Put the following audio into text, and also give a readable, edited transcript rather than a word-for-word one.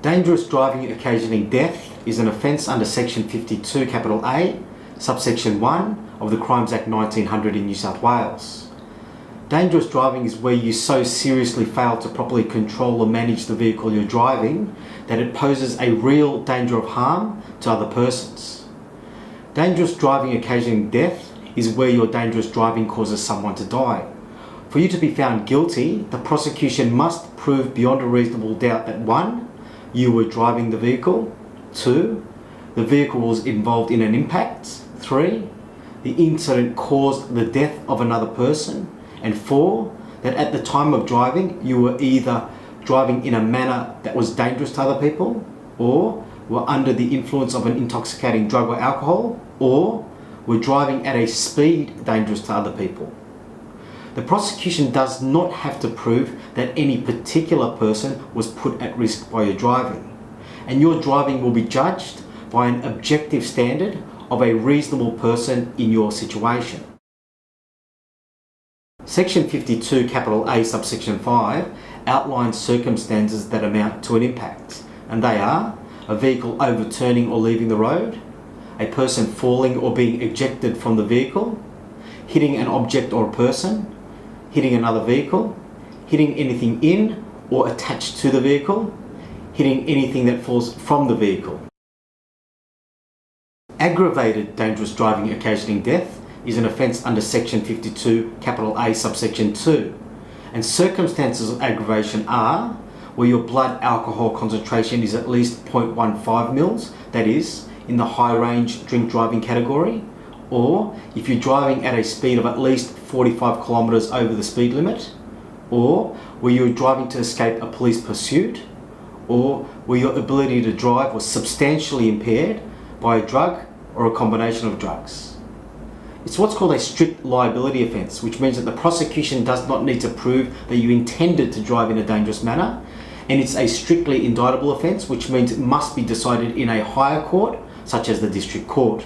Dangerous driving occasioning death is an offence under Section 52 Capital A Subsection 1 of the Crimes Act 1900 in New South Wales. Dangerous driving is where you so seriously fail to properly control or manage the vehicle you're driving that it poses a real danger of harm to other persons. Dangerous driving occasioning death is where your dangerous driving causes someone to die. For you to be found guilty, the prosecution must prove beyond a reasonable doubt that 1. You were driving the vehicle, 2. The vehicle was involved in an impact, 3. The incident caused the death of another person, and 4. That at the time of driving you were either driving in a manner that was dangerous to other people, or were under the influence of an intoxicating drug or alcohol, or were driving at a speed dangerous to other people. The prosecution does not have to prove that any particular person was put at risk by your driving, and your driving will be judged by an objective standard of a reasonable person in your situation. Section 52 Capital A Subsection 5 outlines circumstances that amount to an impact, and they are a vehicle overturning or leaving the road, a person falling or being ejected from the vehicle, hitting an object or a person, hitting another vehicle, hitting anything in or attached to the vehicle, hitting anything that falls from the vehicle. Aggravated dangerous driving occasioning death is an offence under Section 52 Capital A Subsection 2, and circumstances of aggravation are where your blood alcohol concentration is at least 0.15 mils, that is, in the high range drink driving category, or if you're driving at a speed of at least 45 kilometres over the speed limit, or where you're driving to escape a police pursuit, or where your ability to drive was substantially impaired by a drug or a combination of drugs. It's what's called a strict liability offence, which means that the prosecution does not need to prove that you intended to drive in a dangerous manner, and it's a strictly indictable offence, which means it must be decided in a higher court, such as the district court.